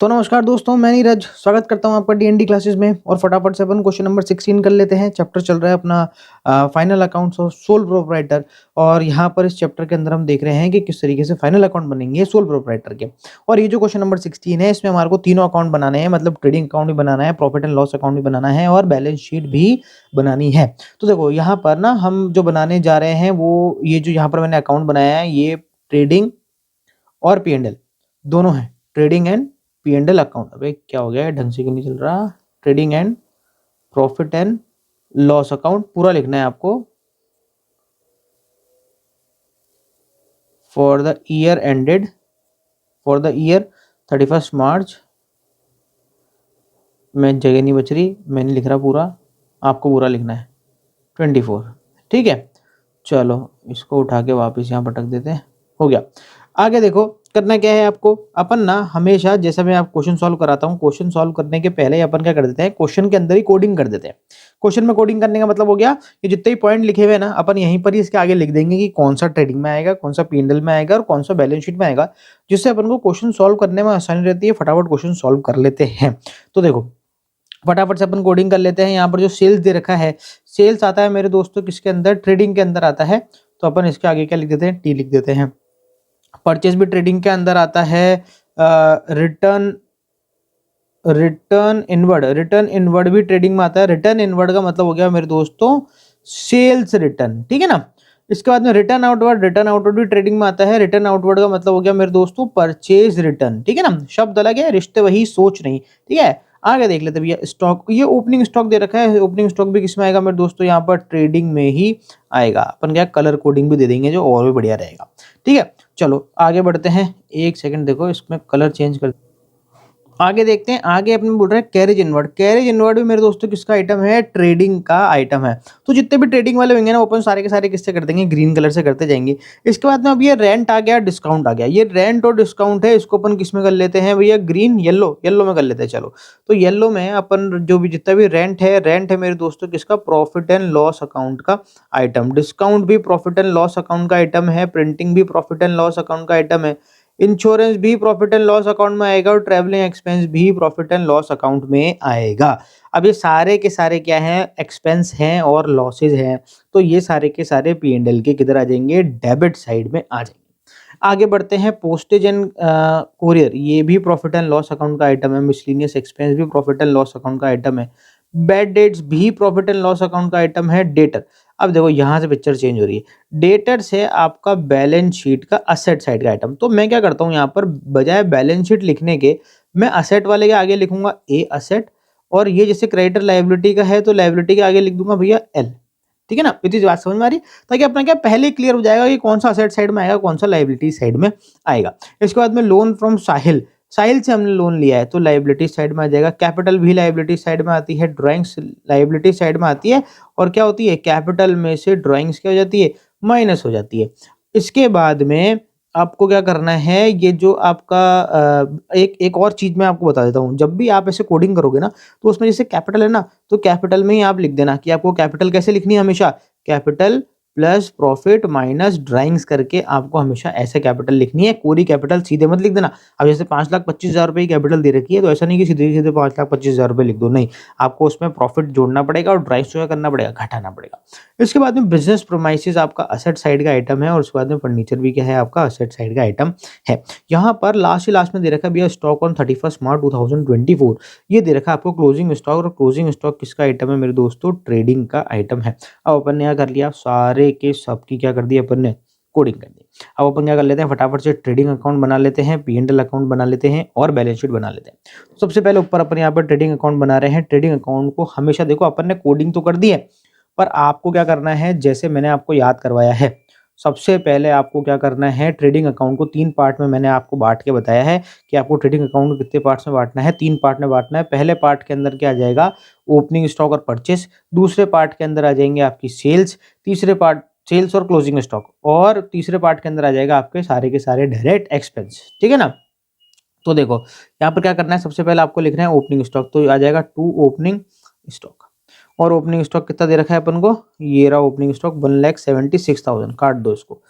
तो नमस्कार दोस्तों, मैं नीरज स्वागत करता हूं आपका डीएनडी क्लासेस में। और फटाफट से अपन क्वेश्चन नंबर 16 कर लेते हैं। चैप्टर चल रहा है अपना final accounts of sole proprietor. और यहाँ पर इस चैप्टर के अंदर हम देख रहे हैं कि किस तरीके से फाइनल अकाउंट बनेंगे सोल प्रोप्राइटर के। और ये जो क्वेश्चन नंबर 16 है, इसमें हमारे को तीनों अकाउंट बनाने हैं, मतलब ट्रेडिंग अकाउंट भी बनाना है, प्रॉफिट एंड लॉस अकाउंट भी बनाना है और बैलेंस शीट भी बनानी है। तो देखो यहाँ पर ना हम जो बनाने जा रहे हैं वो ये जो यहाँ पर मैंने अकाउंट बनाया है, ये ट्रेडिंग और पी एंड एल दोनों है। Trading and P and L account. अबे क्या हो गया है, ढंग से क्यों नहीं चल रहा। Trading and profit and loss account पूरा लिखना है आपको for the year ended for the year 31 मार्च। मैं जगह नहीं बच रही, मैं नहीं लिख रहा पूरा, आपको पूरा लिखना है 24। ठीक है, चलो इसको उठा के वापस यहाँ पटक देते हैं। हो गया। आगे देखो करना क्या है आपको। अपन ना हमेशा जैसे मैं आप क्वेश्चन सॉल्व कराता हूँ, क्वेश्चन सॉल्व करने के पहले अपन क्या कर देते हैं, क्वेश्चन के अंदर ही कोडिंग कर देते हैं। क्वेश्चन में कोडिंग करने का मतलब हो गया कि जितने भी पॉइंट लिखे हुए हैं ना, अपन यहीं पर ही इसके आगे लिख देंगे कि कौन सा ट्रेडिंग में आएगा, कौन सा पी&एल में आएगा और कौन सा बैलेंस शीट में आएगा, जिससे अपन को क्वेश्चन सॉल्व करने में आसानी रहती है। फटाफट क्वेश्चन सॉल्व कर लेते हैं। तो देखो फटाफट से अपन कोडिंग कर लेते हैं। यहाँ पर जो सेल्स दे रखा है, सेल्स आता है मेरे दोस्तों किसके अंदर, ट्रेडिंग के अंदर आता है। तो अपन इसके आगे क्या लिख देते हैं, टी लिख देते हैं। परचेज भी ट्रेडिंग के अंदर आता है। रिटर्न रिटर्न इनवर्ड भी ट्रेडिंग में आता है। रिटर्न इनवर्ड का मतलब हो गया मेरे दोस्तों सेल्स रिटर्न, ठीक है ना। इसके बाद में रिटर्न आउटवर्ड भी ट्रेडिंग में आता है। रिटर्न आउटवर्ड का मतलब हो गया मेरे दोस्तों परचेज रिटर्न, ठीक है ना। शब्द अलग है, रिश्ते वही, सोच नहीं, ठीक है। आगे देख लेते भैया स्टॉक, ये ओपनिंग स्टॉक दे रखा है। ओपनिंग स्टॉक भी किसमें आएगा मेरे दोस्तों, यहाँ पर ट्रेडिंग में ही आएगा। अपन क्या कलर कोडिंग भी दे देंगे जो और भी बढ़िया रहेगा, ठीक है। चलो आगे बढ़ते हैं। एक सेकंड देखो, इसमें कलर चेंज कर, आगे देखते हैं। आगे अपने बोल रहे हैं कैरेज इनवर्ड। कैरेज इनवर्ड भी मेरे दोस्तों किसका आइटम है, ट्रेडिंग का आइटम है। तो जितने भी ट्रेडिंग वाले होंगे ना, ओपन सारे के सारे किससे कर देंगे, ग्रीन कलर से करते जाएंगे। इसके बाद में अब ये रेंट आ गया, डिस्काउंट आ गया। ये रेंट और डिस्काउंट है, इसको अपन किस में कर लेते हैं भैया, ग्रीन येलो में कर लेते हैं। चलो तो येलो में अपन जो भी जितना भी रेंट है मेरे दोस्तों किसका, प्रॉफिट एंड लॉस अकाउंट का आइटम। डिस्काउंट भी प्रॉफिट एंड लॉस अकाउंट का आइटम है। प्रिंटिंग भी प्रॉफिट एंड लॉस अकाउंट का आइटम है। इंश्योरेंस भी प्रॉफिट एंड लॉस अकाउंट में आएगा और ट्रैवलिंग एक्सपेंस भी प्रॉफिट एंड लॉस अकाउंट में आएगा। अब ये सारे के सारे क्या हैं, एक्सपेंस हैं और लॉसेज हैं। तो ये सारे के सारे पी&एल के किधर आ जाएंगे, डेबिट साइड में आ जाएंगे। आगे बढ़ते हैं। पोस्टेज एंड कोरियर, ये भी प्रॉफिट एंड लॉस अकाउंट का आइटम है। मिसलिनियस एक्सपेंस भी प्रॉफिट एंड लॉस अकाउंट का आइटम है। बैड डेट्स भी प्रॉफिट एंड लॉस अकाउंट का आइटम है। डेटर, अब देखो यहाँ से पिक्चर चेंज हो रही है। डेटर से आपका बैलेंस शीट का असेट साइड का आइटम। तो मैं क्या करता हूँ, यहाँ पर बजाय बैलेंस शीट लिखने के मैं असेट वाले के आगे लिखूंगा ए असेट। और ये जैसे क्रेडिटर लायबिलिटी का है तो लायबिलिटी के आगे लिख दूंगा भैया एल, ठीक है ना। इतनी बात समझ में आ रही, ताकि अपना क्या पहले क्लियर हो जाएगा कि कौन सा असेट साइड में आएगा, कौन सा लायबिलिटी साइड में आएगा। इसके बाद में लोन फ्रॉम साहिल, साहिल से हमने लोन लिया है तो लायबिलिटी साइड में आ जाएगा। कैपिटल भी लायबिलिटी साइड में आती है। ड्राइंग्स लायबिलिटी साइड में आती है। और क्या होती है, कैपिटल में से ड्राइंग्स क्या हो जाती है, माइनस हो जाती है। इसके बाद में आपको क्या करना है, ये जो आपका एक और चीज मैं आपको बता देता हूँ। जब भी आप ऐसे कोडिंग करोगे ना, तो उसमें जैसे कैपिटल है ना, तो कैपिटल में ही आप लिख देना कि आपको कैपिटल कैसे लिखनी है, हमेशा capital plus profit minus drawings करके आपको हमेशा ऐसे कैपिटल लिखनी है। कोरी कैपिटल सीधे मत लिख देना। अब जैसे 5,25,000 रुपए की कैपिटल दे रखी है, तो ऐसा नहीं कि सीधे सीधे 5,25,000 रुपए लिख दो, नहीं, आपको उसमें प्रॉफिट जोड़ना पड़ेगा और ड्राइंग्स जो है करना पड़ेगा, घटाना पड़ेगा। इसके बाद में बिजनेस प्रोमाइसिस आपका असेट साइड का आइटम है। और उसके बाद में फर्नीचर भी क्या है, आपका असेट साइड का आइटम है। यहाँ पर लास्ट में दे रखा है भैया स्टॉक ऑन 31 मार्च 2024। ये दे रखा है आपको क्लोजिंग स्टॉक। और क्लोजिंग स्टॉक किसका आइटम है मेरे दोस्तों, ट्रेडिंग का आइटम है। अब अपन ने क्या कर लिया, सारे के सब की क्या कर दी अपन ने, कोडिंग कर दी। अब अपन क्या कर लेते हैं, फटाफट से ट्रेडिंग अकाउंट बना लेते हैं, पी&एल अकाउंट बना लेते हैं और बैलेंस शीट बना लेते हैं। सबसे पहले ऊपर अपन यहाँ पर ट्रेडिंग अकाउंट बना रहे हैं। ट्रेडिंग अकाउंट को हमेशा देखो, अपन ने कोडिंग तो कर दी है, पर आपको क्या करना है, जैसे मैंने आपको याद करवाया है। सबसे पहले आपको क्या करना है, ट्रेडिंग अकाउंट को 3 पार्ट में मैंने आपको बांट के बताया है कि आपको ट्रेडिंग अकाउंट को कितने पार्ट्स में बांटना है, 3 पार्ट में बांटना है। पहले पार्ट के अंदर क्या आ जाएगा, ओपनिंग स्टॉक और परचेस। दूसरे पार्ट के अंदर आ जाएंगे आपकी सेल्स। तीसरे पार्ट सेल्स और क्लोजिंग स्टॉक। और तीसरे पार्ट के अंदर आ जाएगा आपके सारे के सारे डायरेक्ट एक्सपेंस, ठीक है ना। तो देखो यहाँ पर क्या करना है, सबसे पहले आपको लिखना है ओपनिंग स्टॉक। तो आ जाएगा 2 ओपनिंग स्टॉक। और ओपनिंग स्टॉक कितना दे रखा है अपन को, ये रहा ओपनिंग स्टॉक 1,76,000, काट दो इसको।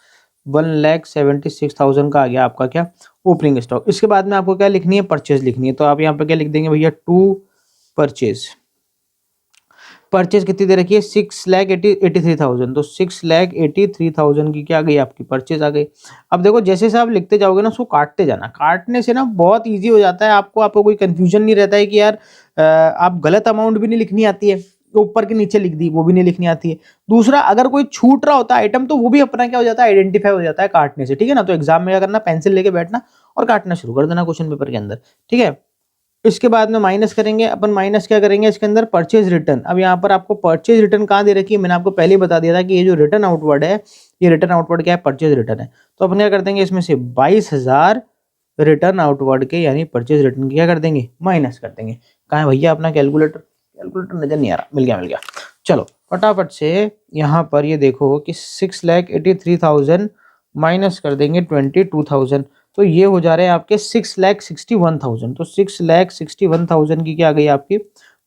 1,76,000 का आ गया आपका क्या ओपनिंग स्टॉक। इसके बाद में आपको क्या लिखनी है, परचेज लिखनी है। तो आप यहाँ पे क्या लिख देंगे भैया, टू परचेज। परचेज कितनी दे रखी है, 6,83,000। तो 6,83,000 की क्या आ गई आपकी परचेज आ गई। अब देखो जैसे से आप लिखते जाओगे ना उसको काटते जाना, काटने से ना बहुत ईजी हो जाता है आपको कोई कंफ्यूजन नहीं रहता है कि यार आप गलत अमाउंट भी नहीं लिखनी आती है, ऊपर के नीचे लिख दी वो भी नहीं लिखनी आती है। दूसरा अगर कोई छूट रहा होता है आइटम तो वो भी अपना क्या हो जाता है, आइडेंटिफाई हो जाता है काटने से, ठीक है ना। तो एग्जाम में क्या करना, पेंसिल लेके बैठना और काटना शुरू कर देना क्वेश्चन पेपर के अंदर, ठीक है। इसके बाद में माइनस करेंगे अपन, माइनस क्या करेंगे इसके अंदर, परचेज रिटर्न। अब यहाँ पर आपको परचेज रिटर्न कहाँ दे रखी है, मैंने आपको पहले ही बता दिया था कि ये जो रिटर्न आउटवर्ड है, ये रिटर्न आउटवर्ड क्या है, परचेज रिटर्न है। तो अपन क्या कर देंगे, इसमें से 22,000 रिटर्न आउटवर्ड के यानी परचेज रिटर्न क्या कर देंगे, माइनस कर देंगे। कहाँ है भैया अपना कैलकुलेटर, कैलकुलेटर नजर नहीं आ रहा, मिल गया। चलो फटाफट से यहाँ पर ये देखो कि 6,83,000 माइनस कर देंगे 22,000, तो ये हो जा रहे हैं आपके 6,61,000। तो 6,61,000 की क्या आ गई आपकी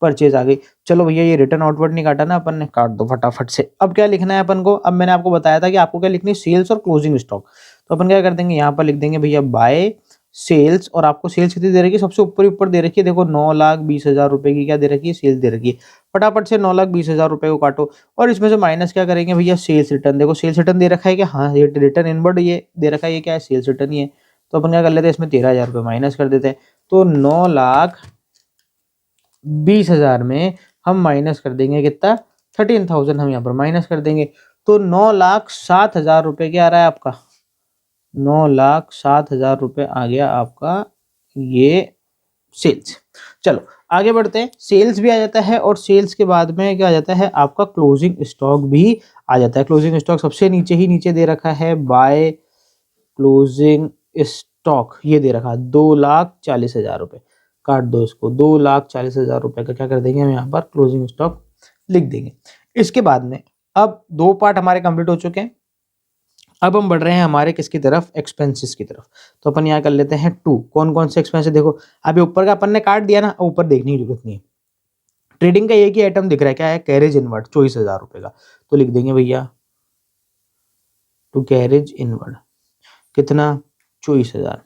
परचेज आ गई। चलो भैया ये रिटर्न आउटवर्ड नहीं काटा ना अपन ने, काट दो फटाफट से। अब क्या लिखना है अपन को, अब मैंने आपको बताया था कि आपको क्या लिखनी है, सेल्स और क्लोजिंग स्टॉक। तो अपन क्या कर देंगे, यहाँ पर लिख देंगे भैया बाय सेल्स, और आपको सेल्स कितनी दे रखी है, सबसे ऊपर दे रखी है, देखो 9,20,000 रुपए की क्या दे रखी है, सेल्स दे रखी है। फटाफट से 9,20,000 रुपए को काटो और इसमें से माइनस क्या करेंगे भैया, सेल्स रिटर्न। देखो सेल्स रिटर्न दे रखा है कि हाँ, ये रिटर्न इनवर्ड ये दे रखा है, ये क्या है, सेल्स रिटर्न ही है। तो अपन क्या कर लेते हैं, इसमें 13,000 रुपये माइनस कर देते हैं। तो 9,20,000 में हम माइनस कर देंगे कितना, 13,000 हम यहाँ पर माइनस कर देंगे। तो 9,07,000 रुपये क्या आ रहा है आपका, 9,07,000 रुपये आ गया आपका ये सेल्स। चलो आगे बढ़ते हैं, सेल्स भी आ जाता है और सेल्स के बाद में क्या आ जाता है आपका क्लोजिंग स्टॉक भी आ जाता है। क्लोजिंग स्टॉक सबसे नीचे दे रखा है, बाय क्लोजिंग स्टॉक ये दे रखा 2,40,000 रुपए, काट दो इसको, 2,40,000 रुपए का क्या कर देंगे हम यहाँ पर क्लोजिंग स्टॉक लिख देंगे। इसके बाद में अब दो पार्ट हमारे कंप्लीट हो चुके हैं, अब हम बढ़ रहे हैं हमारे किसकी तरफ, एक्सपेंसेस की तरफ। तो अपन यहाँ कर लेते हैं टू, कौन कौन से एक्सपेंसेस, देखो अभी ऊपर का अपन ने काट दिया ना, ऊपर देखने की जरूरत नहीं है। ट्रेडिंग का एक ही आइटम दिख रहा है, क्या है, कैरेज इनवर्ड 24,000 रुपए का। तो लिख देंगे भैया टू कैरेज इनवर्ड कितना, 24,000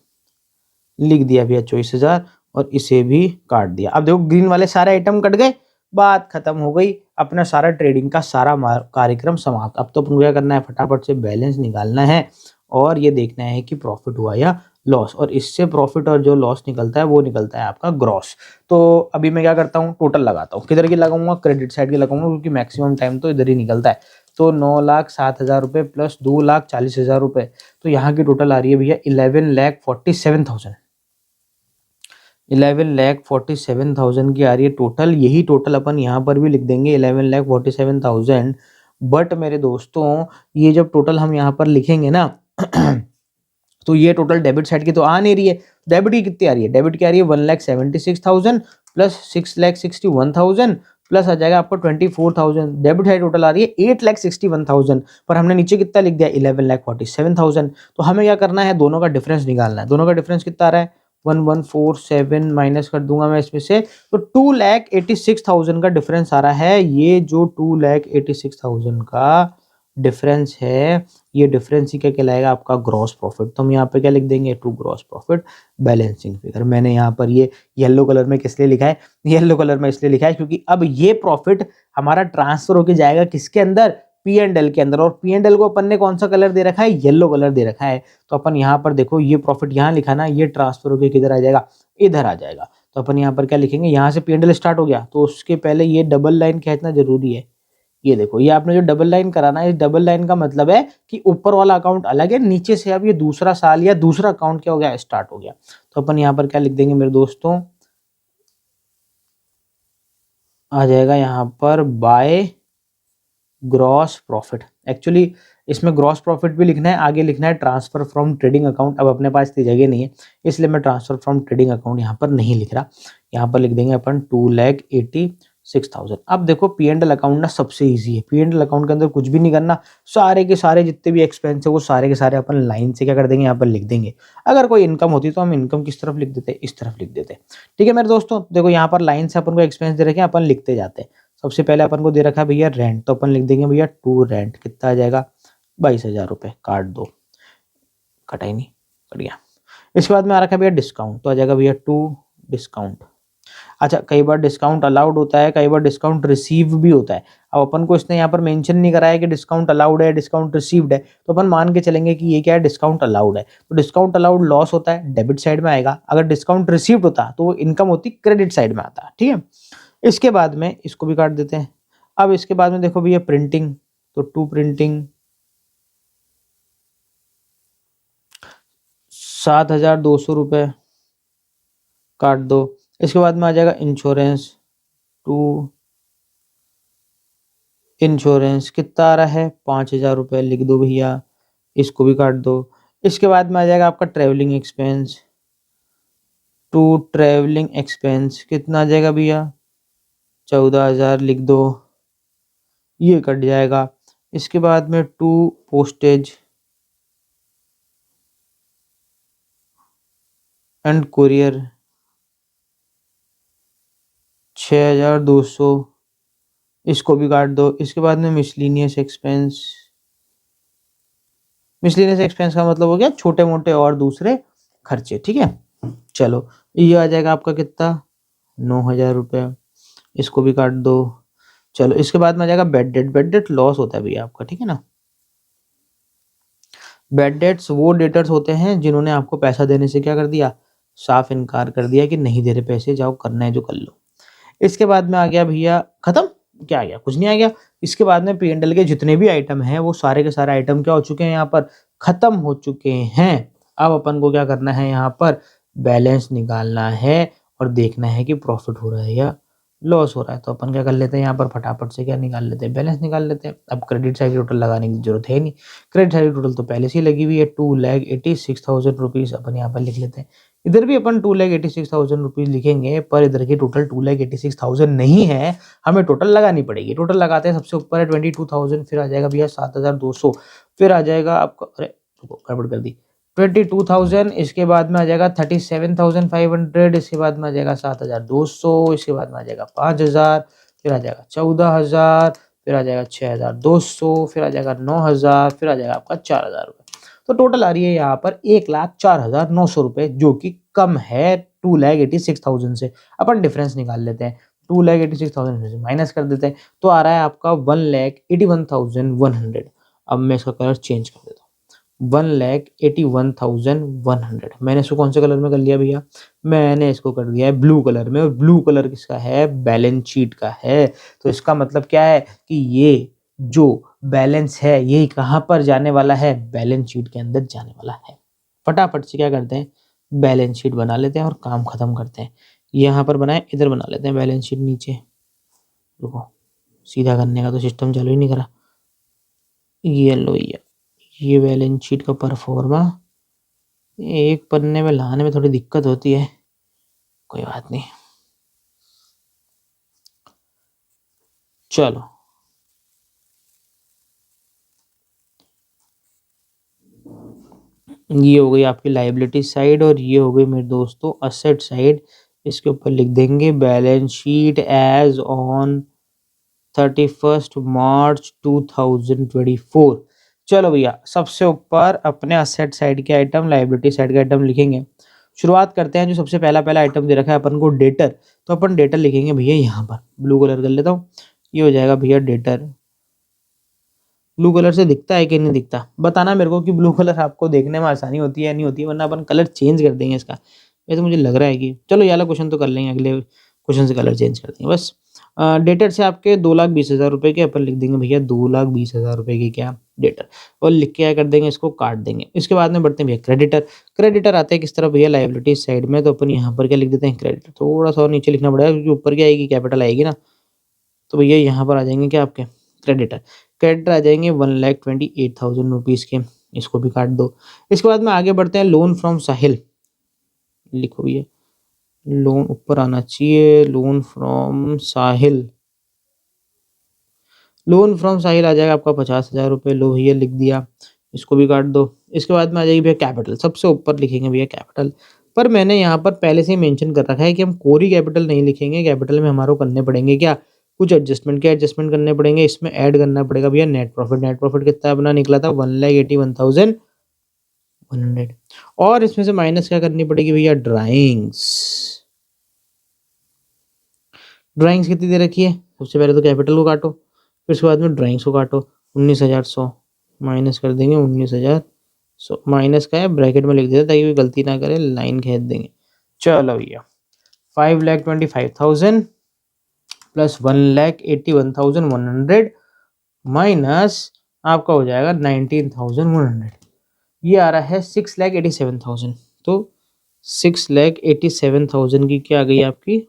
लिख दिया भैया, 24,000 और इसे भी काट दिया। अब देखो ग्रीन वाले सारे आइटम कट गए, बात खत्म हो गई, अपना सारा ट्रेडिंग का सारा कार्यक्रम समाप्त। अब तो अपन क्या करना है, फटाफट से बैलेंस निकालना है और ये देखना है कि प्रॉफिट हुआ या लॉस, और इससे प्रॉफिट और जो लॉस निकलता है वो निकलता है आपका ग्रॉस। तो अभी मैं क्या करता हूँ, टोटल लगाता हूँ, किधर की लगाऊंगा, क्रेडिट साइड की लगाऊंगा, क्योंकि मैक्सिमम टाइम तो इधर ही निकलता है। तो 9,07,000 रुपये प्लस 2,40,000 रुपये, तो यहाँ की टोटल आ रही है भैया 11,47,000। 11,47,000 की आ रही है टोटल। यही टोटल अपन यहाँ पर भी लिख देंगे 11,47,000। बट मेरे दोस्तों ये जब टोटल हम यहाँ पर लिखेंगे ना तो ये टोटल डेबिट साइड की तो आ नहीं रही है। डेबिट की कितनी आ रही है, डेबिट की आ रही है 1,76,000 प्लस 6,61,000 प्लस आ जाएगा आपको 24,000। डेबिट साइड टोटल आ रही है 8,61,000, पर हमने नीचे कितना लिख दिया 11,47,000। तो हमें क्या करना है, दोनों का डिफरेंस निकालना है। दोनों का डिफरेंस कितना आ रहा है, 1,147 माइनस कर दूंगा मैं इसमें से, तो 2,86,000 का डिफरेंस आ रहा है। ये जो 2,86,000 का डिफरेंस है, ये डिफरेंस ही क्या कहलाएगा आपका ग्रॉस प्रॉफिट। तो हम यहाँ पे क्या लिख देंगे, to gross profit balancing figure. मैंने यहाँ पर ये येलो कलर में किस लिए लिखा है, येलो कलर में इसलिए लिखा है क्योंकि अब ये प्रॉफिट हमारा ट्रांसफर होके जाएगा किसके अंदर, पी एंड एल के अंदर। और पी एंड एल को अपन ने कौन सा कलर दे रखा है, येलो कलर दे रखा है। तो अपन यहाँ पर देखो ये प्रॉफिट यहाँ लिखा ना, ये ट्रांसफर होके किधर आ जाएगा, इधर आ जाएगा। तो अपन यहाँ पर क्या लिखेंगे, यहाँ से पी एंड एल स्टार्ट हो गया तो उसके पहले ये डबल लाइन खींचना जरूरी है। ये देखो ये आपने जो डबल लाइन कराना है, इस डबल लाइन का मतलब है कि ऊपर वाला अकाउंट अलग है, नीचे से अब ये दूसरा साल या दूसरा अकाउंट क्या हो गया, स्टार्ट हो गया। तो अपन यहाँ पर क्या लिख देंगे मेरे दोस्तों, आ जाएगा यहाँ पर बाय ग्रॉस प्रॉफिट। एक्चुअली इसमें ग्रॉस प्रॉफिट भी लिखना है, आगे लिखना है ट्रांसफर फ्रॉम ट्रेडिंग अकाउंट। अब अपने पास इतनी जगह नहीं है इसलिए मैं ट्रांसफर फ्रॉम ट्रेडिंग अकाउंट यहाँ पर नहीं लिख रहा। यहाँ पर लिख देंगे अपन 2,86,000। अब देखो पी एंड एल अकाउंट ना सबसे इजी है, पी एंड एल अकाउंट के अंदर कुछ भी नहीं करना, सारे के सारे जितने भी एक्सपेंस है वो सारे के सारे अपन लाइन से क्या कर देंगे, यहाँ पर लिख देंगे। अगर कोई इनकम होती तो हम इनकम किस तरफ लिख देते, इस तरफ लिख देते। ठीक है मेरे दोस्तों, देखो यहाँ पर लाइन से अपन को एक्सपेंस दे रखे हैं, अपन लिखते जाते हैं। सबसे पहले अपन को दे रखा है भैया रेंट, तो अपन लिख देंगे भैया टू रेंट, कितना आ जाएगा 22,000 रुपये, काट दो। कटा ही नहीं, कट गया। इसके बाद में आ रखा है भैया डिस्काउंट, तो आ जाएगा भैया टू डिस्काउंट। अच्छा, कई बार डिस्काउंट अलाउड होता है, कई बार डिस्काउंट रिसीव भी होता है। अब अपन को इसने यहाँ पर मेंशन नहीं करा है कि डिस्काउंट अलाउड है, डिस्काउंट रिसीव्ड है, तो अपन मान के चलेंगे कि ये क्या है, डिस्काउंट अलाउड है। तो डिस्काउंट अलाउड लॉस होता है, डेबिट साइड में आएगा। अगर डिस्काउंट रिसीव्ड होता तो वो इनकम होती, क्रेडिट साइड में आता। ठीक है, इसके बाद में इसको भी काट देते हैं। अब इसके बाद में देखो भैया प्रिंटिंग, तो टू प्रिंटिंग 7,200 रुपये काट दो। इसके बाद में आ जाएगा इंश्योरेंस, टू इंश्योरेंस कितना आ रहा है, 5,000 रुपये लिख दो भैया, इसको भी काट दो। इसके बाद में आ जाएगा आपका travelling expense, to travelling expense कितना आ जाएगा भैया, 14,000 लिख दो, ये कट जाएगा। इसके बाद में टू पोस्टेज एंड कुरियर 6,200, इसको भी काट दो। इसके बाद में मिसलिनियस एक्सपेंस, मिसलिनियस एक्सपेंस का मतलब हो गया छोटे मोटे और दूसरे खर्चे। ठीक है, चलो ये आ जाएगा आपका कितना, 9,000 रुपये, इसको भी काट दो। चलो इसके बाद में आ जाएगा bed date, bed date loss होता है भैया आपका, ठीक है ना। बेड डेट्स वो डेटर्स होते हैं जिन्होंने आपको पैसा देने से क्या कर दिया, साफ इनकार कर दिया कि नहीं दे रहे पैसे, जाओ करना है जो कर लो। इसके बाद में आ गया भैया खत्म, क्या आ गया, कुछ नहीं आ गया। इसके बाद में P&L के जितने भी आइटम हैं वो सारे के सारे आइटम क्या हो चुके हैं, यहाँ पर खत्म हो चुके हैं। अब अपन को क्या करना है, यहाँ पर बैलेंस निकालना है और देखना है कि प्रॉफिट हो रहा है या लॉस हो रहा है। तो अपन क्या कर लेते हैं, यहाँ पर फटाफट से क्या निकाल लेते हैं, बैलेंस निकाल लेते हैं। अब क्रेडिट साइड टोटल लगाने की जरूरत है नहीं, क्रेडिट साइड टोटल तो पहले से ही लगी हुई है, 2,86,000 रुपीज़ अपन यहाँ पर लिख लेते हैं। इधर भी अपन 2,86,000 रुपीज़ लिखेंगे, पर इधर की टोटल 2,86,000 नहीं है, हमें टोटल लगानी पड़ेगी। टोटल लगाते हैं, सबसे ऊपर है 22,000, फिर आ जाएगा भैया 7,200, फिर आ जाएगा आपका, अरे गड़बड़ कर दी, 22,000, इसके बाद में आ जाएगा 37,500, इसके बाद में आ जाएगा 7,200, इसके बाद में आ जाएगा 5,000, फिर आ जाएगा 14,000, फिर आ जाएगा 6,200, फिर आ जाएगा 9,000, फिर आ जाएगा आपका 4,000 रुपये। तो टोटल आ रही है यहाँ पर 1,04,900 रुपये, जो कि कम है 2,86,000 से। अपन डिफरेंस निकाल लेते हैं, 2,86,000 से माइनस कर देते हैं, तो आ रहा है आपका 1,81,100। अब मैं इसका कलर चेंज कर देता हूँ, 1,81,100। मैंने इसको कौन से कलर में कर लिया भैया, मैंने इसको कर दिया है ब्लू कलर में। और ब्लू कलर किसका है, बैलेंस शीट का है। तो इसका मतलब क्या है कि ये जो बैलेंस है ये कहाँ पर जाने वाला है, बैलेंस शीट के अंदर जाने वाला है। फटाफट से क्या करते हैं, बैलेंस शीट बना लेते हैं और काम खत्म करते हैं। यहाँ पर बनाए, इधर बना लेते हैं बैलेंस शीट नीचे। रुको, सीधा करने का तो सिस्टम चालू ही नहीं करा। ये लो, ये बैलेंस शीट का परफॉर्मा एक पन्ने में लाने में थोड़ी दिक्कत होती है, कोई बात नहीं। चलो ये हो गई आपकी लायबिलिटी साइड और ये हो गई मेरे दोस्तों असेट साइड। इसके ऊपर लिख देंगे बैलेंस शीट एज ऑन 31 मार्च 2024। चलो भैया, सबसे ऊपर अपने असेट साइड के आइटम, लायबिलिटी साइड के आइटम लिखेंगे। शुरुआत करते हैं, जो सबसे पहला आइटम दे रखा है अपन को डेटर, तो अपन डेटर लिखेंगे भैया यहाँ पर, ब्लू कलर कर लेता हूँ, ये हो जाएगा भैया डेटर। ब्लू कलर से दिखता है कि नहीं दिखता, बताना मेरे को कि ब्लू कलर आपको देखने में आसानी होती है या नहीं होती है, वरना अपन कलर चेंज कर देंगे इसका। वैसे मुझे लग रहा है कि चलो ये वाला क्वेश्चन तो कर लेंगे, अगले क्वेश्चन से कलर चेंज कर देंगे बस। डेटर से आपके 2,20,000 रुपये के अपन लिख देंगे भैया 2,20,000 रुपये की क्या डेटर, और लिख के क्या कर देंगे, इसको काट देंगे। इसके बाद में बढ़ते हैं भैया क्रेडिटर। क्रेडिटर आते हैं किस तरह भैया, लायबिलिटी साइड में, तो अपन यहाँ पर क्या लिख देते हैं क्रेडिटर। थोड़ा सा और नीचे लिखना पड़ेगा क्योंकि ऊपर क्या आएगी, कैपिटल आएगी ना। तो भैया यहाँ पर आ जाएंगे क्या आपके क्रेडिटर, क्रेडिटर आ जाएंगे 1,28,000 रुपीज़ के, इसको भी काट दो। इसके बाद में आगे बढ़ते हैं, लोन फ्रॉम साहिल, लिखो भैया लोन ऊपर आना चाहिए, loan from Sahil, loan from Sahil आ जाएगा आपका 50,000 रुपये, लो भैया लिख दिया, इसको भी काट दो। इसके बाद में आ जाएगी भैया कैपिटल, सबसे ऊपर लिखेंगे भैया कैपिटल, पर मैंने यहाँ पर पहले से ही मेंशन कर रखा है कि हम कोरी कैपिटल नहीं लिखेंगे, कैपिटल में हमारे को करने पड़ेंगे क्या, कुछ एडजस्टमेंट, क्या एडजस्टमेंट करने पड़ेंगे, इसमें ऐड करना पड़ेगा भैया नेट प्रॉफिट। नेट प्रॉफिट कितना अपना निकला था, 1,81,100 100 और इसमें से माइनस क्या करनी पड़ेगी भैया, ड्राइंग्स। ड्राइंग्स कितनी दे रखी है, सबसे पहले तो कैपिटल को काटो, फिर उसके बाद में ड्राइंग्स को काटो। 19,100 माइनस कर देंगे 19,100, माइनस का है ब्रैकेट में लिख देते ताकि कोई गलती ना करे, लाइन खींच देंगे। चलो भैया 5,25,000 प्लस 1,81,100 माइनस आपका हो जाएगा 19,100, ये आ रहा है 6,87,000। तो 6,87,000 की क्या आ गई आपकी,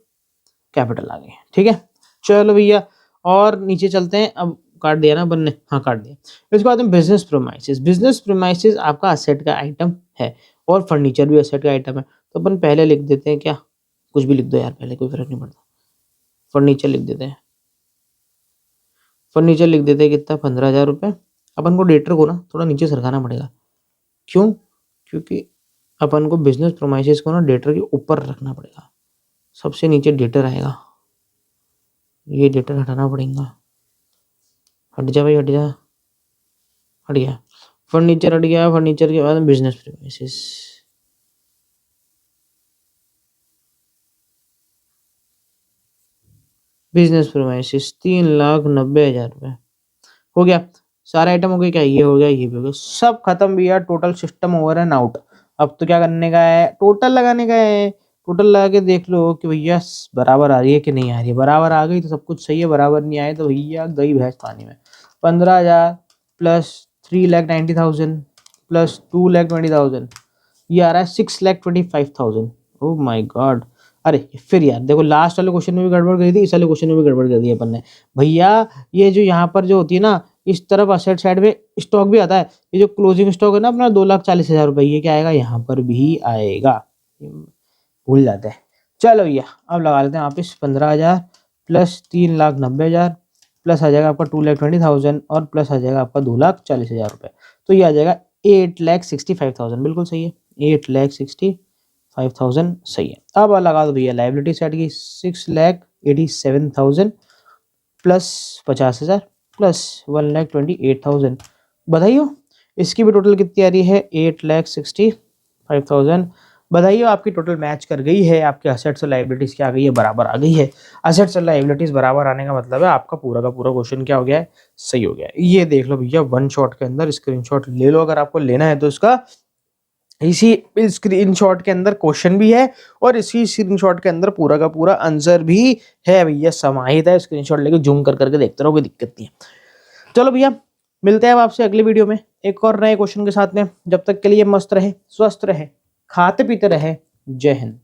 कैपिटल आ गई। ठीक है, चलो भैया और नीचे चलते हैं। अब काट दिया ना अपन ने, हाँ काट दिया। इसके बाद में बिजनेस प्रीमाइसेस। बिजनेस प्रीमाइसेस आपका असेट का आइटम है और फर्नीचर भी असेट का आइटम है। तो अपन पहले लिख देते हैं, क्या कुछ भी लिख दो यार, पहले कोई फर्क नहीं पड़ता। फर्नीचर लिख देते हैं, फर्नीचर लिख देते हैं कितना, 15,000 रुपये। अपन को डेटर को ना थोड़ा नीचे सरकाना पड़ेगा, क्यों, क्योंकि अपन को बिजनेस प्रोमाइसेस को ना डेटर के ऊपर रखना पड़ेगा, सबसे नीचे डेटर आएगा, ये डेटर हटाना पड़ेगा। हट जा भाई, हट जा, हट गया। फर्नीचर हट गया, फर्नीचर के बाद बिजनेस प्रीमाइसेस, बिजनेस प्रीमाइसेस 3,90,000 रुपये हो गया। सारे आइटम हो गए, क्या ये हो गया, ये भी हो गया, सब खत्म भैया। Total system over and out. अब तो क्या करने का है, टोटल लगाने का है। टोटल लगा के देख लो कि भैया बराबर आ रही है कि नहीं आ रही है। बराबर आ गई तो सब कुछ सही है, बराबर नहीं आए तो भैया गई भैंस पानी में। 15,000 प्लस 3,90,000 प्लस 2,20,000, ये आ रहा है 6,25,000। Oh my God. अरे फिर यार देखो, लास्ट वाले क्वेश्चन में भी गड़बड़ करी थी, इस वाले क्वेश्चन में भी गड़बड़ कर दी अपन ने भैया। ये जो यहाँ पर जो होती है ना, इस तरफ असेट साइड में स्टॉक भी आता है, ये जो क्लोजिंग स्टॉक है ना अपना 2,40,000 रुपये, ये क्या आएगा, यहाँ पर भी आएगा, भूल जाते हैं। चलो भैया अब लगा लेते हैं वापिस। 15,000 प्लस 3,90,000 प्लस आ जाएगा आपका 2,20,000 और प्लस आ जाएगा आपका 2,40,000 रुपये। तो ये आ जाएगा 8,65,000, बिल्कुल सही है, 8,65,000 सही है। अब लगा दो भैया लाइबिलिटी साइड की, 6,87,000 प्लस 50,000 प्लस 1,28,000, बधाई हो। इसकी भी टोटल कितनी आ रही है, 8,65,000। बधाई हो, आपकी टोटल मैच कर गई है, आपके असेट्स और लाइबिलिटीज क्या आ गई है, बराबर आ गई है। असेट्स और लाइबिलिटीज बराबर आने का मतलब है आपका पूरा का पूरा क्वेश्चन क्या हो गया है, सही हो गया है। ये देख लो भैया, वन शॉट के अंदर स्क्रीनशॉट ले लो अगर आपको लेना है तो इसका। इसी स्क्रीनशॉट के अंदर क्वेश्चन भी है और इसी स्क्रीनशॉट के अंदर पूरा का पूरा आंसर भी है भैया, समाहित है। स्क्रीनशॉट लेके जूम कर करके देखते रहो, कोई दिक्कत नहीं है। चलो भैया मिलते हैं अब आपसे अगले वीडियो में एक और नए क्वेश्चन के साथ में। जब तक के लिए मस्त रहे, स्वस्थ रहे, खाते पीते रहे। जय हिंद।